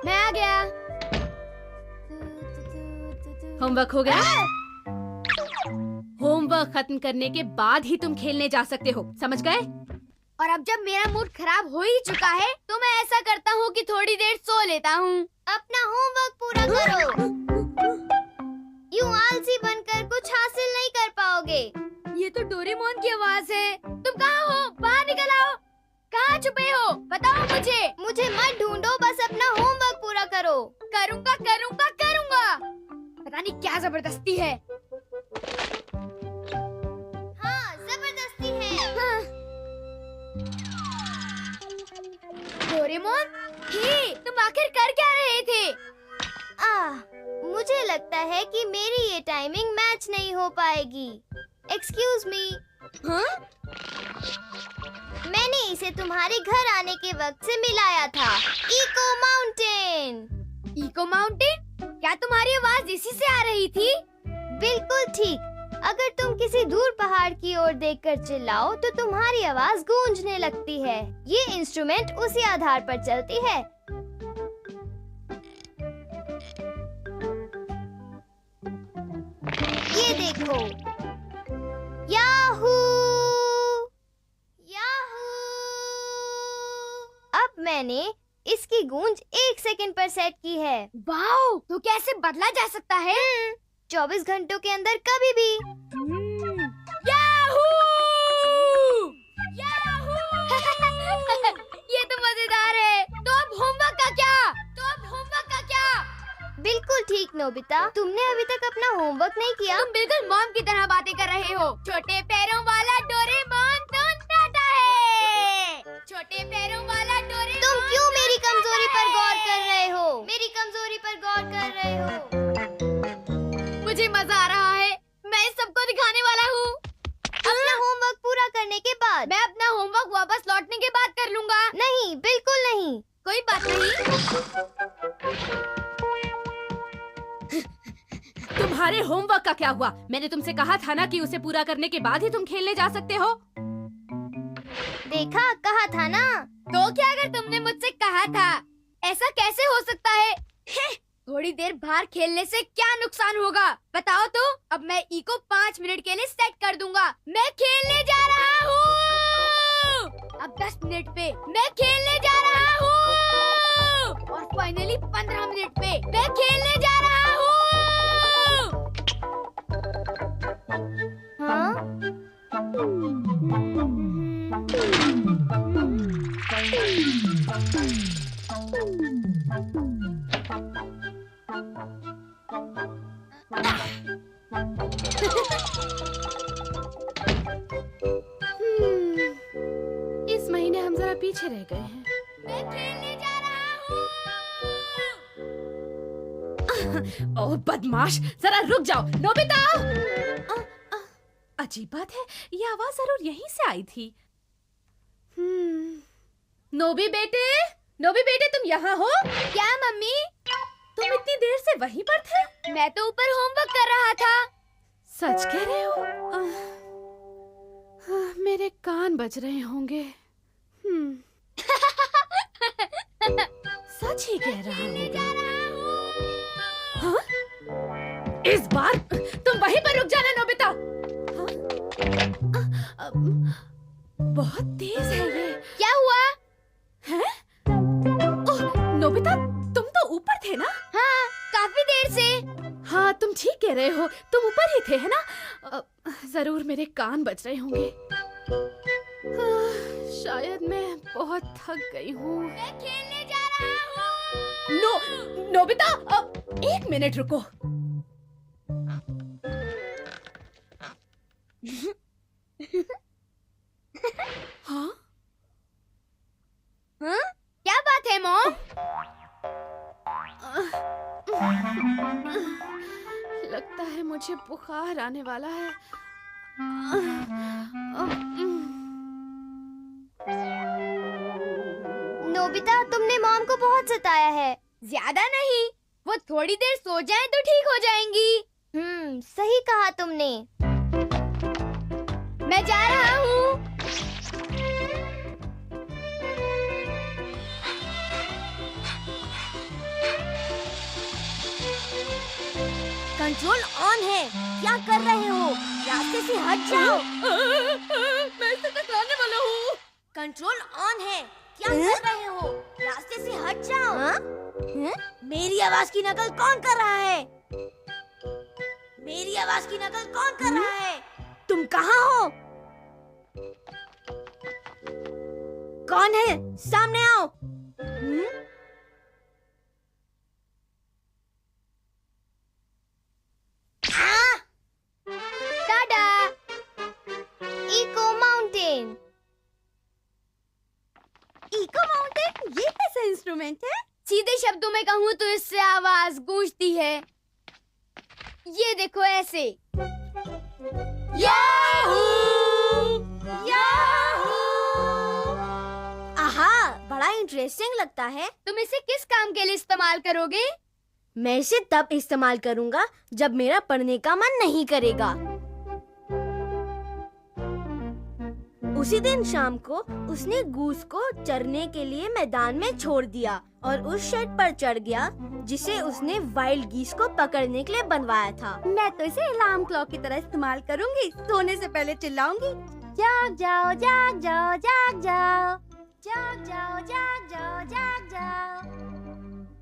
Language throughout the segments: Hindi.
मैं आ गया। होमवर्क हो गया? होमवर्क खत्म करने के बाद ही तुम खेलने जा सकते हो, समझ गए? और अब जब मेरा मूड खराब हो ही चुका है तो मैं ऐसा करता हूँ कि थोड़ी देर सो लेता हूँ। अपना होमवर्क पूरा करो। यूं आलसी बनकर कुछ हासिल नहीं कर पाओगे। ये तो डोरेमोन की आवाज है। तुम कहाँ हो? बाहर निकल आओ। कहाँ छुपे हो? बताओ मुझे। मुझे मत ढूंढो, बस अपना होमवर्क पूरा करो। करूँगा करूँगा करूँगा। पता नहीं क्या जबरदस्ती है। हाँ, जबरदस्ती है। हाँ। डोरेमोन, हे, तुम आखिर कर क्या रहे थे? मुझे लगता है कि मेरी ये टाइमिंग मैच नहीं हो पाएगी। Excuse me. हाँ? मैंने इसे तुम्हारे घर आने के वक्त से मिलाया था। Echo mountain. Echo mountain? क्या तुम्हारी आवाज इसी से आ रही थी? बिल्कुल ठीक। अगर तुम किसी दूर पहाड़ की ओर देखकर चिल्लाओ तो तुम्हारी आवाज गूंजने लगती है। ये इंस्ट्रूमेंट उसी आधार पर चलती है। ये देखो। याहू! याहू! अब मैंने इसकी गूंज 1 सेकंड पर सेट की है। वाओ! तो कैसे बदला जा सकता है? 24 घंटों के अंदर कभी भी। याहू! याहू! ये तो मजेदार है। तो अब होमवर्क का क्या? बिल्कुल ठीक नोबिता, तुमने अभी तक अपना होमवर्क नहीं किया। तुम बिल्कुल मॉम की तरह बातें कर रहे हो। छोटे पैरों वाला डोरेमोन टूटा है। छोटे पैरों वाला डोरेमोन। तुम क्यों मेरी कमजोरी पर गौर कर रहे हो? मेरी कमजोरी पर गौर कर रहे हो। मुझे मजा आ रहा है। मैं इस सबको दिखाने वाला हूँ। अपना होमवर्क पूरा करने के बाद। मैं अपना होमवर्क वापस लौटने के बाद कर लूँगा। नहीं, बिल्कुल नहीं। कोई बात नहीं। तुम्हारे होमवर्क का क्या हुआ? मैंने तुमसे कहा था ना कि उसे पूरा करने के बाद ही तुम खेलने जा सकते हो। देखा, कहा था ना। तो क्या अगर तुमने मुझसे कहा था? ऐसा कैसे हो सकता है? थोड़ी देर बाहर खेलने से क्या नुकसान होगा? बताओ तो। अब मैं इको 5 मिनट के लिए सेट कर दूंगा। मैं खेलने जा रहा हूँ। अब 10 मिनट पे मैं खेलने जा रहा हूँ। और फाइनली 15 मिनट पे मैं खेलने जा रहा हूँ। हाँ? इस महीने हम जरा पीछे रह गए हैं। मैं खेलने जा रहा हूँ। ओह बदमाश, जरा रुक जाओ। नोबिता! अजीब बात है, ये आवाज जरूर यहीं से आई थी। नोबी बेटे तुम यहाँ हो? क्या मम्मी? तुम इतनी देर से वहीं पर थे? मैं तो ऊपर होमवर्क कर रहा था। सच कह रहे हो? मेरे कान बज रहे होंगे। सच ही कह रहा हूँ। हाँ? इस बार तुम वहीं पर रुक जाना नोबिता। हाँ? बहुत तेज है ये। क्या हुआ? हैं? ओह, नोबिता, तुम तो ऊपर थे ना? हाँ, काफी देर से। हाँ, तुम ठीक कह रहे हो। तुम ऊपर ही थे, है ना? जरूर मेरे कान बज रहे होंगे। शायद मैं बहुत थक गई हूँ। मैं खेलने जा रहा हूँ। नोबिता, 1 मिनट रुको। हाँ? हाँ? क्या बात है मॉम? लगता है मुझे बुखार आने वाला है। नोबिता, तुमने मॉम को बहुत सताया है। ज्यादा नहीं, वो थोड़ी देर सो जाएं तो ठीक हो जाएंगी। सही कहा तुमने। मैं जा रहा हूँ। कंट्रोल ऑन है, क्या कर रहे हो? रास्ते से हट जाओ। मैं इसे टकराने वाला हूँ। कंट्रोल ऑन है, क्या कर रहे हो? रास्ते से हट जाओ। मेरी आवाज की नकल कौन कर रहा है? मेरी आवाज की नकल कौन कर रहा है? तुम कहाँ हो? कौन है? सामने आओ। Tada! Echo mountain. Echo mountain, ये कैसा इंस्ट्रूमेंट है? सीधे शब्दों में कहूँ तो इससे आवाज गूंजती है। ये देखो ऐसे। याहू! याहू! आहा, बड़ा इंटरेस्टिंग लगता है। तुम इसे किस काम के लिए इस्तेमाल करोगे? मैं इसे तब इस्तेमाल करूँगा जब मेरा पढ़ने का मन नहीं करेगा। उसी दिन शाम को उसने गूस को चरने के लिए मैदान में छोड़ दिया और उस शेड पर चढ़ गया जिसे उसने वाइल्ड गीस को पकड़ने के लिए बनवाया था। मैं तो इसे अलार्म क्लॉक की तरह इस्तेमाल करूंगी। सोने से पहले चिल्लाऊंगी, जाग जाओ, जाग जाओ, जाग जाओ, जाग जाओ, जाग जाओ, जाग जाओ।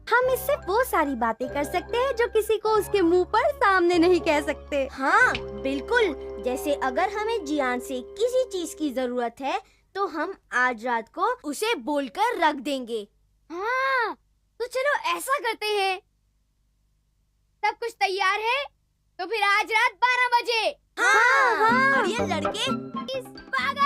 हम इससे वो सारी बातें कर सकते हैं जो किसी को उसके मुंह पर सामने नहीं कह सकते। हाँ बिल्कुल, जैसे अगर हमें जियान से किसी चीज की जरूरत है तो हम आज रात को उसे बोलकर रख देंगे। हाँ, तो चलो ऐसा करते हैं। सब कुछ तैयार है? तो फिर आज रात 12 बजे। हाँ, हाँ। और ये लड़के इस पागल।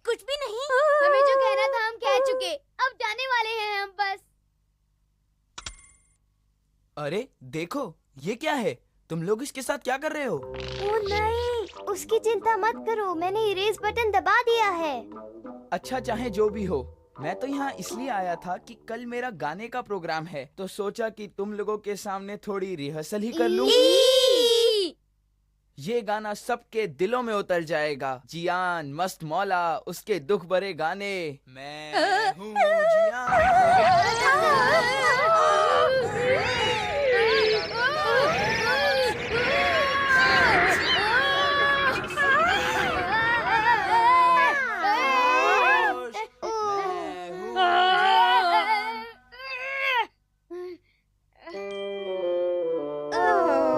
कुछ भी नहीं। हमें जो कहना था हम कह चुके, अब जाने वाले हैं हम बस। अरे देखो, ये क्या है? तुम लोग इसके साथ क्या कर रहे हो? ओ नहीं, उसकी चिंता मत करो, मैंने इरेज बटन दबा दिया है। अच्छा, चाहे जो भी हो, मैं तो यहाँ इसलिए आया था कि कल मेरा गाने का प्रोग्राम है, तो सोचा कि तुम लोगों के सामने थोड़ी रिहर्सल ही कर लूं। ये गाना सबके दिलों में उतर जाएगा। जियान, मस्त मौला, उसके दुख भरे गाने। मैं हूँ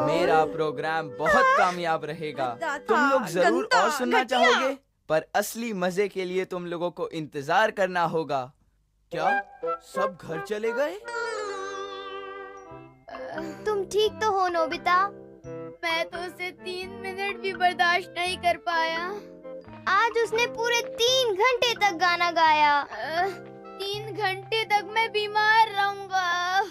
मेरा प्रोग्राम बहुत कामयाब रहेगा। तुम लोग जरूर और सुनना चाहोगे, पर असली मजे के लिए तुम लोगों को इंतजार करना होगा। क्या सब घर चले गए? तुम ठीक तो हो नोबिता? मैं तो उसे 3 मिनट भी बर्दाश्त नहीं कर पाया। आज उसने पूरे 3 घंटे तक गाना गाया। 3 घंटे तक मैं बीमार रहूंगा।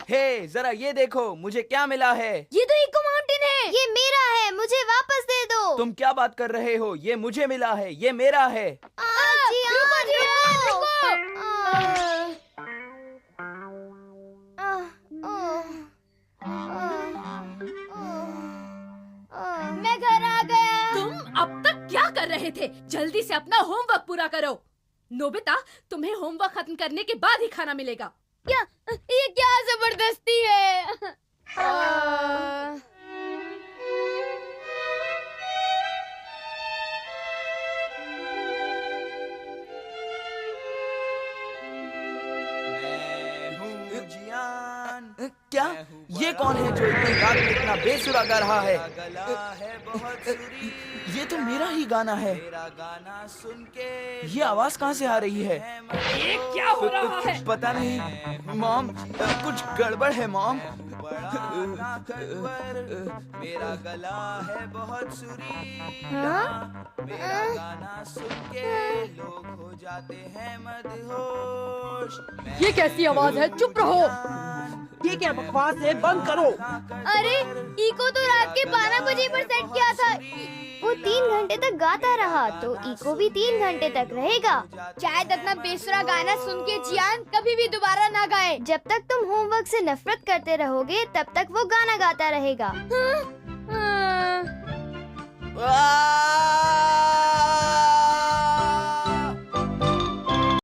हे, जरा ये देखो, मुझे क्या मिला है। ये तो इको माउंटेन है। ये मेरा है, मुझे वापस दे दो। तुम क्या बात कर रहे हो? ये मुझे मिला है, ये मेरा है। मैं घर आ गया। तुम अब तक क्या कर रहे थे? जल्दी से अपना होमवर्क पूरा करो। नोबिता, तुम्हें होमवर्क खत्म करने के बाद ही खाना मिलेगा। ये क्या जबरदस्ती है? क्या? ये कौन है जो इतनी रात में इतना बेसुरा गा रहा है? ये तो मेरा ही गाना है। ये आवाज कहाँ से आ रही है? ये क्या हो रहा है? पता नहीं मॉम, कुछ गड़बड़ है मॉम। मेरा गला है बहुत सुरीला, मेरा गाना सुन के लोग हो जाते हैं मदहोश। ये कैसी आवाज है? चुप रहो। ये क्या बकवास है? बंद करो। अरे, इको तो रात के 12 बजे पर सेट किया था। वो 3 घंटे तक गाता रहा, तो इको भी 3 घंटे तक रहेगा। शायद अपना बेसुरा गाना सुन के जियान कभी भी दोबारा ना गाए। जब तक तुम होमवर्क से नफरत करते रहोगे, तब तक वो गाना गाता रहेगा। हाँ?